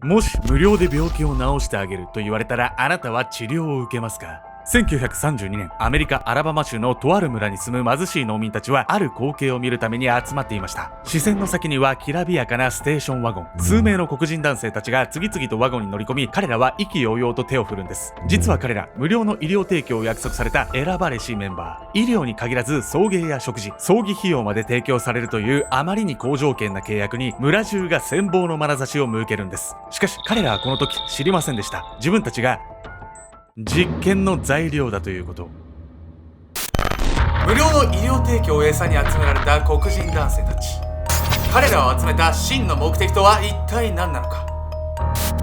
もし無料で病気を治してあげると言われたらあなたは治療を受けますか？1932年、アメリカ・アラバマ州のとある村に住む貧しい農民たちはある光景を見るために集まっていました。視線の先にはきらびやかなステーションワゴン。数名の黒人男性たちが次々とワゴンに乗り込み、彼らは意気揚々と手を振るんです。実は彼ら、無料の医療提供を約束された選ばれしメンバー。医療に限らず送迎や食事、葬儀費用まで提供されるというあまりに好条件な契約に村中が羨望の眼差しを向けるんです。しかし彼らはこの時知りませんでした。自分たちが実験の材料だということ。無料の医療提供を餌に集められた黒人男性たち。彼らを集めた真の目的とは一体何なのか。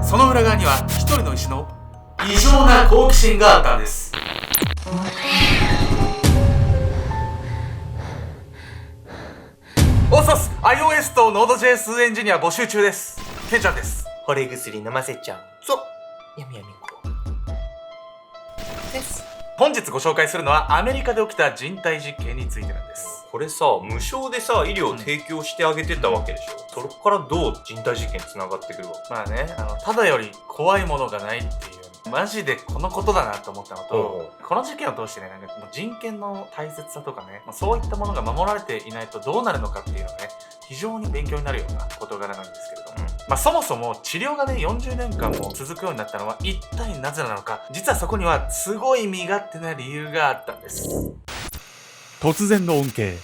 その裏側には一人の医師の異常な好奇心があったんです。おっさす iOS と Node.js エンジニア募集中です。ケンちゃんです。惚れ薬飲ませちゃうぞ。やみやみこです。本日ご紹介するのはアメリカで起きた人体実験についてなんです。これさ、無償でさ、医療を提供してあげてたわけでしょ。それからどう人体実験につながってくるわけ？まあね、ただより怖いものがないっていう、マジでこのことだなと思ったのと、この事件を通してね、なんかもう人権の大切さとかね、そういったものが守られていないとどうなるのかっていうのがね、非常に勉強になるような事柄なんですけれども、そもそも治療がね40年間も続くようになったのは一体なぜなのか。実はそこにはすごい身勝手な理由があったんです。突然の恩恵。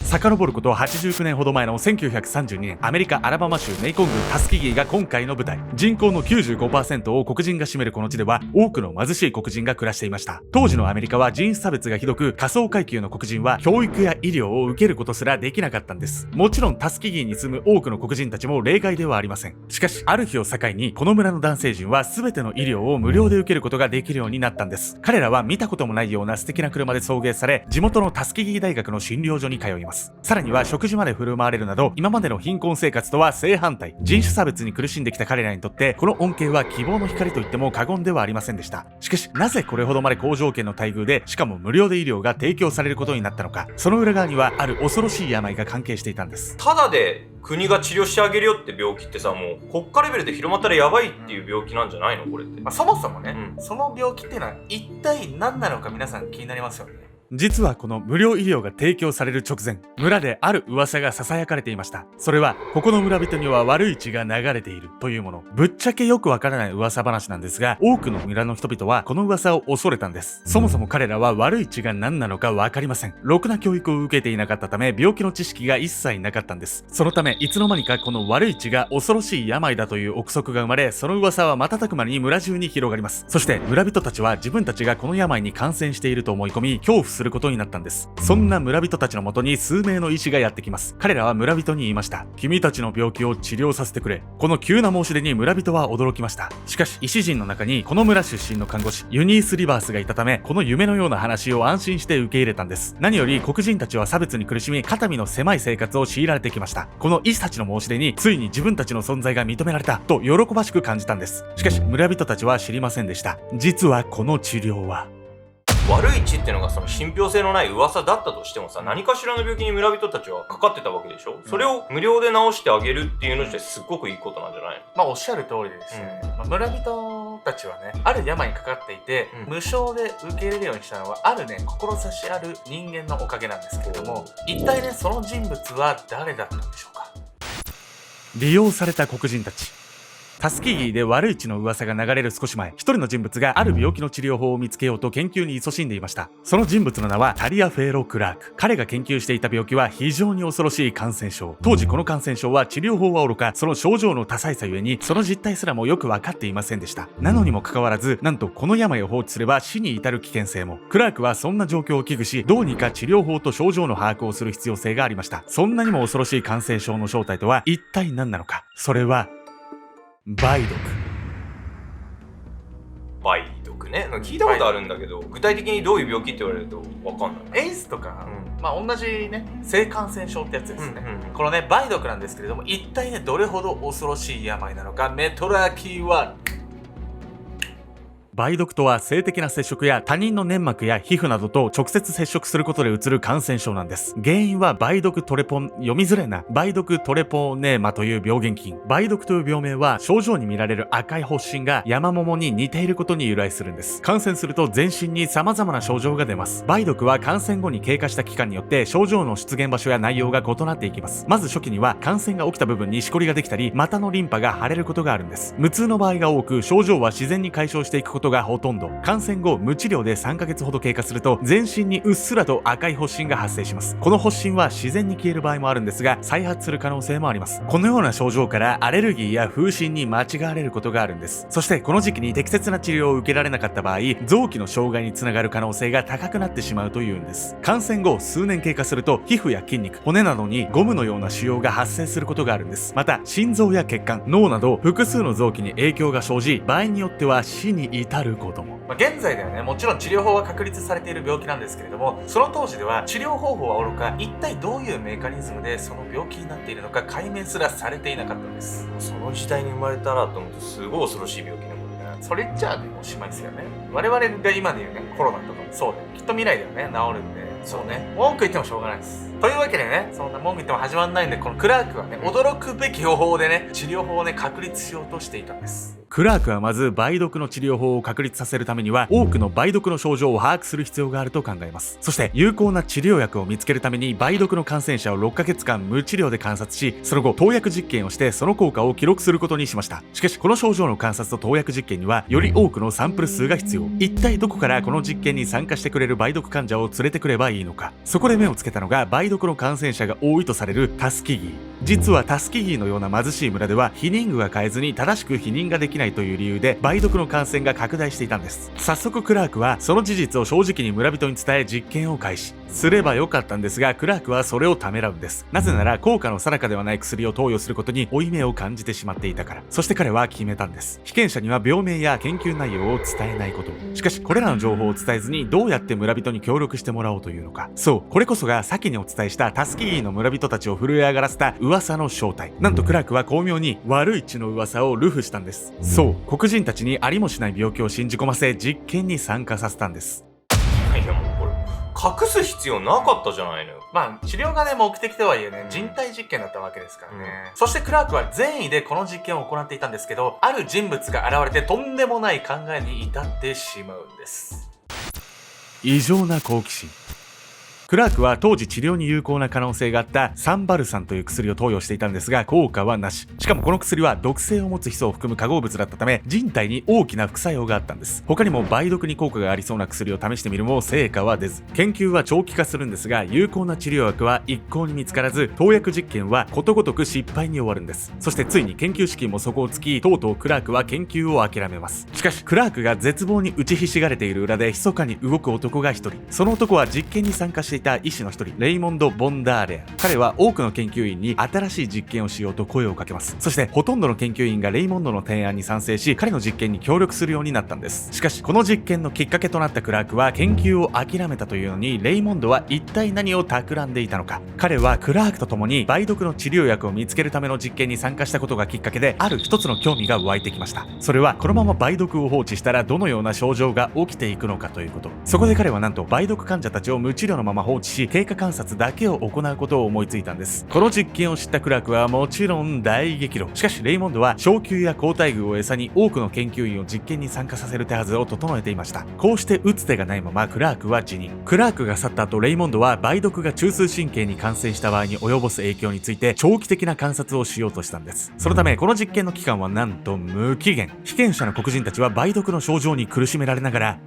遡ること89年ほど前の1932年、アメリカ・アラバマ州メイコン郡タスキギーが今回の舞台。人口の 95% を黒人が占めるこの地では多くの貧しい黒人が暮らしていました。当時のアメリカは人種差別がひどく、下層階級の黒人は教育や医療を受けることすらできなかったんです。もちろんタスキギーに住む多くの黒人たちも例外ではありません。しかしある日を境にこの村の男性陣は全ての医療を無料で受けることができるようになったんです。彼らは見たこともないような素敵な車で送迎され、地元のタスキギー大学の診療所に通います。さらには食事まで振る舞われるなど、今までの貧困生活とは正反対。人種差別に苦しんできた彼らにとってこの恩恵は希望の光と言っても過言ではありませんでした。しかしなぜこれほどまで好条件の待遇で、しかも無料で医療が提供されることになったのか。その裏側にはある恐ろしい病が関係していたんです。ただで国が治療してあげるよって病気ってさ、もう国家レベルで広まったらやばいっていう病気なんじゃないのこれって。そもそもね、その病気っていうのは一体何なのか皆さん気になりますよね。実はこの無料医療が提供される直前、村である噂が囁かれていました。それは、ここの村人には悪い血が流れているというもの。ぶっちゃけよくわからない噂話なんですが、多くの村の人々はこの噂を恐れたんです。そもそも彼らは悪い血が何なのかわかりません。ろくな教育を受けていなかったため、病気の知識が一切なかったんです。そのため、いつの間にかこの悪い血が恐ろしい病だという憶測が生まれ、その噂は瞬く間に村中に広がります。そして村人たちは自分たちがこの病に感染していると思い込み、恐怖することになったんです。そんな村人たちのもとに数名の医師がやってきます。彼らは村人に言いました。君たちの病気を治療させてくれ。この急な申し出に村人は驚きました。しかし医師陣の中にこの村出身の看護師ユニース・リバースがいたため、この夢のような話を安心して受け入れたんです。何より黒人たちは差別に苦しみ、肩身の狭い生活を強いられてきました。この医師たちの申し出についに自分たちの存在が認められたと喜ばしく感じたんです。しかし村人たちは知りませんでした。実はこの治療は悪い血っていうのがその信憑性のない噂だったとしてもさ、何かしらの病気に村人たちはかかってたわけでしょ。それを無料で治してあげるっていうのってすっごくいいことなんじゃないの？おっしゃる通りでですね、村人たちはね、ある病にかかっていて、無償で受け入れるようにしたのはあるね、志ある人間のおかげなんですけれども、一体ね、その人物は誰だったんでしょうか。利用された黒人たち。タスキギーで悪い血の噂が流れる少し前、一人の人物がある病気の治療法を見つけようと研究に勤しんでいました。その人物の名はタリア・フェーロ・クラーク。彼が研究していた病気は非常に恐ろしい感染症。当時この感染症は治療法はおろか、その症状の多彩さゆえにその実態すらもよく分かっていませんでした。なのにもかかわらず、なんとこの病を放置すれば死に至る危険性も。クラークはそんな状況を危惧し、どうにか治療法と症状の把握をする必要性がありました。そんなにも恐ろしい感染症の正体とは一体何なのか。それは梅毒。梅毒ね、聞いたことあるんだけど、具体的にどういう病気って言われると分かんない。エイズとか、同じね、性感染症ってやつですね。このね、梅毒なんですけれども、一体ね、どれほど恐ろしい病なのか。メトラキーワード梅毒とは性的な接触や他人の粘膜や皮膚などと直接接触することでうつる感染症なんです。原因は梅毒トレポネーマという病原菌。梅毒という病名は症状に見られる赤い発疹が山桃に似ていることに由来するんです。感染すると全身に様々な症状が出ます。梅毒は感染後に経過した期間によって症状の出現場所や内容が異なっていきます。まず初期には感染が起きた部分にしこりができたり、股のリンパが腫れることがあるんです。無痛の場合が多く、症状は自然に解消していくことがほとんど。感染後、無治療で3ヶ月ほど経過すると、全身にうっすらと赤い発疹が発生します。この発疹は自然に消える場合もあるんですが、再発する可能性もあります。このような症状からアレルギーや風疹に間違われることがあるんです。そしてこの時期に適切な治療を受けられなかった場合、臓器の障害につながる可能性が高くなってしまうというんです。感染後数年経過すると、皮膚や筋肉、骨などにゴムのような腫瘍が発生することがあるんです。また心臓や血管、脳など複数の臓器に影響が生じ、場合によっては死に至ることも。現在ではね、もちろん治療法は確立されている病気なんですけれども、その当時では治療方法はおろか、一体どういうメカニズムでその病気になっているのか解明すらされていなかったんです。その時代に生まれたらと思うとすごい恐ろしい病気なもんね。それじゃあね、おしまいですよね。我々が今で言うね、コロナとかもそうで、きっと未来ではね、治るんで、そうね、文句言ってもしょうがないです。というわけでね、そんな文句言っても始まらないんで、このクラークはね、驚くべき方法でね、治療法をね、確立しようとしていたんです。クラークはまず梅毒の治療法を確立させるためには、多くの梅毒の症状を把握する必要があると考えます。そして有効な治療薬を見つけるために、梅毒の感染者を6ヶ月間無治療で観察し、その後投薬実験をしてその効果を記録することにしました。しかしこの症状の観察と投薬実験にはより多くのサンプル数が必要。一体どこからこの実験に参加してくれる梅毒患者を連れてくればいいのか。そこで目をつけたのが、梅毒の感染者が多いとされるタスキギー。実はタスキギーのような貧しい村では避妊具が買えずに正しく避妊ができないという理由で梅毒の感染が拡大していたんです。早速クラークはその事実を正直に村人に伝え、実験を開始すればよかったんですが、クラークはそれをためらうんです。なぜなら効果の定かではない薬を投与することに負い目を感じてしまっていたから。そして彼は決めたんです。被験者には病名や研究内容を伝えないこと。しかしこれらの情報を伝えずにどうやって村人に協力してもらおうというのか。そう、これこそが先にお伝えしたタスキギーの村人たちを震え上がらせた噂の正体。なんとクラークは巧妙に悪い血の噂を流布したんです。そう、黒人たちにありもしない病気を信じ込ませ、実験に参加させたんです。いやもうこれ隠す必要なかったじゃないのよ。まあ治療がね、目的とはいえね、人体実験だったわけですからね。そしてクラークは善意でこの実験を行っていたんですけど、ある人物が現れてとんでもない考えに至ってしまうんです。異常な好奇心。クラークは当時治療に有効な可能性があったサンバルサンという薬を投与していたんですが、効果はなし。しかもこの薬は毒性を持つヒ素を含む化合物だったため、人体に大きな副作用があったんです。他にも梅毒に効果がありそうな薬を試してみるも成果は出ず、研究は長期化するんですが、有効な治療薬は一向に見つからず、投薬実験はことごとく失敗に終わるんです。そしてついに研究資金も底をつき、とうとうクラークは研究を諦めます。しかしクラークが絶望に打ちひしがれている裏で密かに動く男が一人。その男は実験に参加していた医師の一人、レイモンド・ボンダーレア。彼は多くの研究員に新しい実験をしようと声をかけます。そしてほとんどの研究員がレイモンドの提案に賛成し、彼の実験に協力するようになったんです。しかしこの実験のきっかけとなったクラークは研究を諦めたというのに、レイモンドは一体何を企んでいたのか。彼はクラークと共に梅毒の治療薬を見つけるための実験に参加したことがきっかけで、ある一つの興味が湧いてきました。それはこのまま梅毒を放置したらどのような症状が起きていくのかということ。そこで彼はなんと梅毒患者たちを無治療のまま放置し、経過観察だけを行うことを思いついたんです。この実験を知ったクラークはもちろん大激怒。しかしレイモンドは小球や抗体具を餌に多くの研究員を実験に参加させる手はずを整えていました。こうして打つ手がないままクラークは辞任。クラークが去った後、レイモンドは梅毒が中枢神経に感染した場合に及ぼす影響について長期的な観察をしようとしたんです。そのためこの実験の期間はなんと無期限。被験者の黒人たちは梅毒の症状に苦しめられながら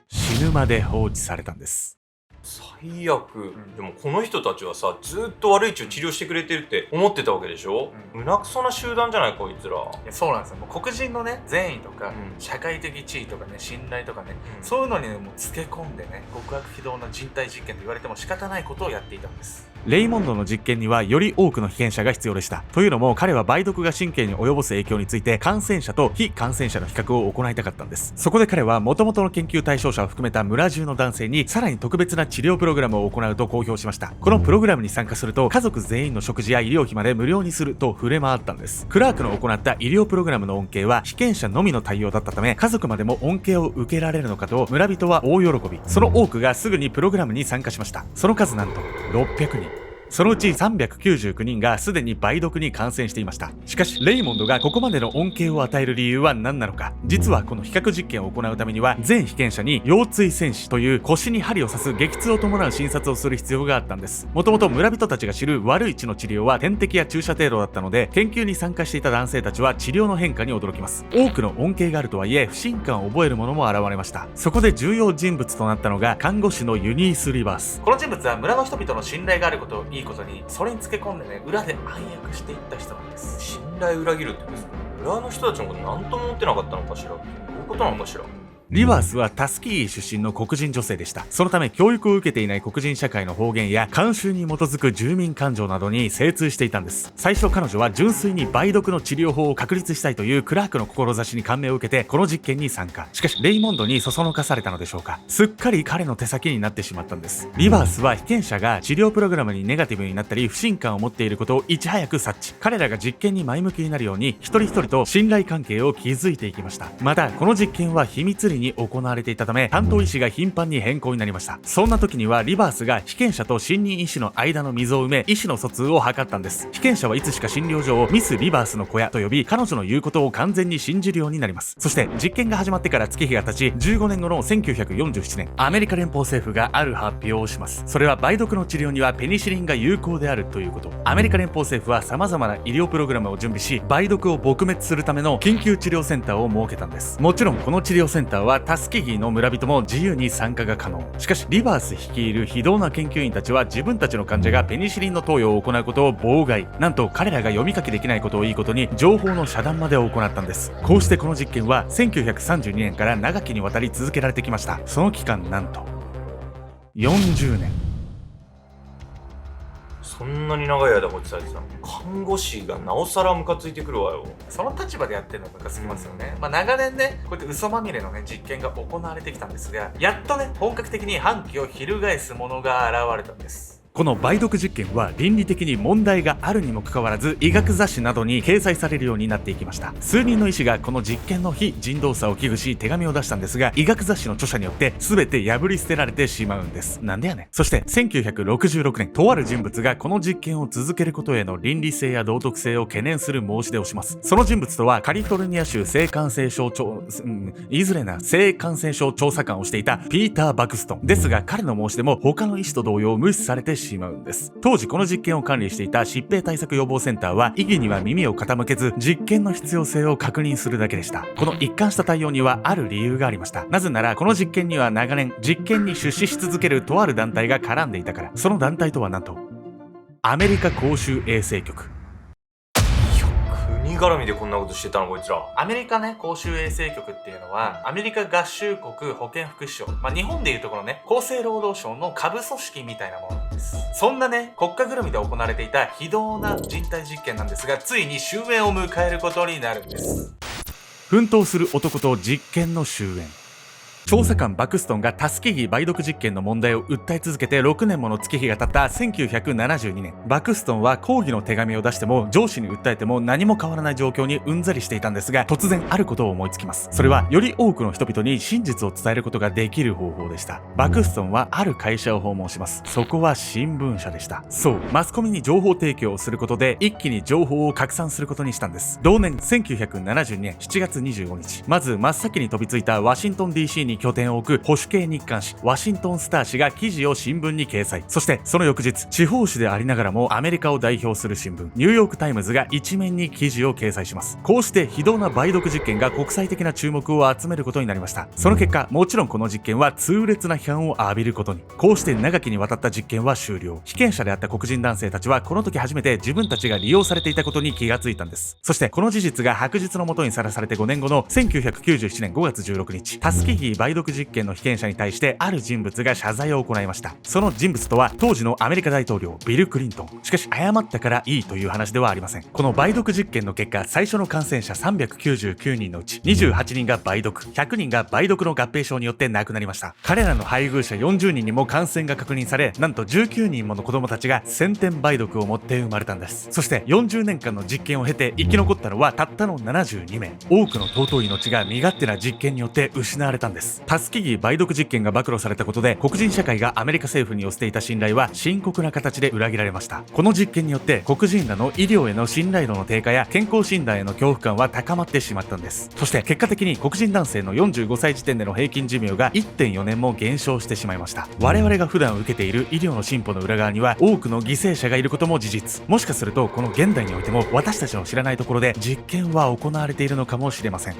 死ぬまで放置されたんです。最悪。でもこの人たちはさ、ずっと悪い血を治療してくれてるって思ってたわけでしょ。胸くそな集団じゃないこいつら。そうなんですよ。もう黒人のね、善意とか、社会的地位とかね、信頼とかね、そういうのにね、もうつけ込んでね、極悪非道な人体実験と言われても仕方ないことをやっていたんです。レイモンドの実験にはより多くの被験者が必要でした。というのも彼は梅毒が神経に及ぼす影響について感染者と非感染者の比較を行いたかったんです。そこで彼は元々の研究対象者を含めた村中の男性にさらに特別な治療プログラムを行うと公表しました。このプログラムに参加すると家族全員の食事や医療費まで無料にすると触れ回ったんです。クラークの行った医療プログラムの恩恵は被験者のみの対応だったため家族までも恩恵を受けられるのかと村人は大喜び。その多くがすぐにプログラムに参加しました。その数なんと600人。そのうち399人がすでに梅毒に感染していました。しかしレイモンドがここまでの恩恵を与える理由は何なのか。実はこの比較実験を行うためには全被験者に腰椎穿刺という腰に針を刺す激痛を伴う診察をする必要があったんです。もともと村人たちが知る悪い血の治療は点滴や注射程度だったので研究に参加していた男性たちは治療の変化に驚きます。多くの恩恵があるとはいえ不信感を覚えるものも現れました。そこで重要人物となったのが看護師のユニース・リバース。この人物は村の人々の信頼があることをいいことにそれにつけ込んでね裏で暗躍していった人なんです。信頼裏切るってですね、村の人たちのこと何とも思ってなかったのかしら。どういうことなのかしら。リバースはタスキー出身の黒人女性でした。そのため教育を受けていない黒人社会の方言や慣習に基づく住民感情などに精通していたんです。最初彼女は純粋に梅毒の治療法を確立したいというクラークの志に感銘を受けてこの実験に参加。しかしレイモンドにそそのかされたのでしょうか。すっかり彼の手先になってしまったんです。リバースは被験者が治療プログラムにネガティブになったり不信感を持っていることをいち早く察知。彼らが実験に前向きになるように一人一人と信頼関係を築いていきました。またこの実験は秘密裏に行われていたため担当医師が頻繁に変更になりました。そんな時にはリバースが被験者と新任医師の間の溝を埋め意思の疎通を図ったんです。被験者はいつしか診療所をミス・リバースの小屋と呼び彼女の言うことを完全に信じるようになります。そして実験が始まってから月日が経ち15年後の1947年アメリカ連邦政府がある発表をします。それは梅毒の治療にはペニシリンが有効であるということ。アメリカ連邦政府は様々な医療プログラムを準備し梅毒を撲滅するための緊急治療センターを設けたんです。もちろんこの治療センターはタスキギーの村人も自由に参加が可能。しかしリバース率いる非道な研究員たちは自分たちの患者がペニシリンの投与を行うことを妨害。なんと彼らが読み書きできないことをいいことに情報の遮断まで行ったんです。こうしてこの実験は1932年から長きにわたり続けられてきました。その期間なんと40年。そんなに長い間放置されてたの。看護師がなおさらムカついてくるわよ。その立場でやってるのがムカつきますよね。長年ねこうやって嘘まみれのね実験が行われてきたんですがやっとね本格的に反旗を翻すものが現れたんです。この梅毒実験は倫理的に問題があるにもかかわらず医学雑誌などに掲載されるようになっていきました。数人の医師がこの実験の非人道さを危惧し手紙を出したんですが医学雑誌の著者によって全て破り捨てられてしまうんです。なんでやねん。そして1966年とある人物がこの実験を続けることへの倫理性や道徳性を懸念する申し出をします。その人物とはカリフォルニア州性感染症性感染症調査官をしていたピーター・バクストンですが彼の申し出も他の医師と同様無視されてしまうんです。当時この実験を管理していた疾病対策予防センターは異議には耳を傾けず実験の必要性を確認するだけでした。この一貫した対応にはある理由がありました。なぜならこの実験には長年実験に出資し続けるとある団体が絡んでいたから。その団体とはなんとアメリカ公衆衛生局。国絡みでこんなことしてたのこいつら。アメリカね公衆衛生局っていうのはアメリカ合衆国保健福祉省、日本でいうところね厚生労働省の下部組織みたいなものなんです。そんなね国家ぐるみで行われていた非道な人体実験なんですがついに終焉を迎えることになるんです。奮闘する男と実験の終焉。調査官バクストンがタスキギー梅毒実験の問題を訴え続けて6年もの月日が経った1972年バクストンは抗議の手紙を出しても上司に訴えても何も変わらない状況にうんざりしていたんですが突然あることを思いつきます。それはより多くの人々に真実を伝えることができる方法でした。バクストンはある会社を訪問します。そこは新聞社でした。そうマスコミに情報提供をすることで一気に情報を拡散することにしたんです。同年1972年7月25日まず真っ先に飛びついたワシントン DC に拠点を置く保守系日刊誌ワシントンスター紙が記事を新聞に掲載。そしてその翌日地方紙でありながらもアメリカを代表する新聞ニューヨークタイムズが一面に記事を掲載します。こうして非道な梅毒実験が国際的な注目を集めることになりました。その結果もちろんこの実験は痛烈な批判を浴びることに。こうして長きにわたった実験は終了。被験者であった黒人男性たちはこの時初めて自分たちが利用されていたことに気がついたんです。そしてこの事実が白日の下にさらされて5年後の1997年5月16日タスキギー梅毒実験の被験者に対してある人物が謝罪を行いました。その人物とは当時のアメリカ大統領ビル・クリントン。しかし謝ったからいいという話ではありません。この梅毒実験の結果、最初の感染者399人のうち28人が梅毒、100人が梅毒の合併症によって亡くなりました。彼らの配偶者40人にも感染が確認され、なんと19人もの子供たちが先天梅毒を持って生まれたんです。そして40年間の実験を経て生き残ったのはたったの72名。多くの尊い命が身勝手な実験によって失われたんです。タスキギ梅毒実験が暴露されたことで、黒人社会がアメリカ政府に寄せていた信頼は深刻な形で裏切られました。この実験によって黒人らの医療への信頼度の低下や健康診断への恐怖感は高まってしまったんです。そして結果的に黒人男性の45歳時点での平均寿命が 1.4 年も減少してしまいました。我々が普段受けている医療の進歩の裏側には多くの犠牲者がいることも事実。もしかするとこの現代においても私たちの知らないところで実験は行われているのかもしれません。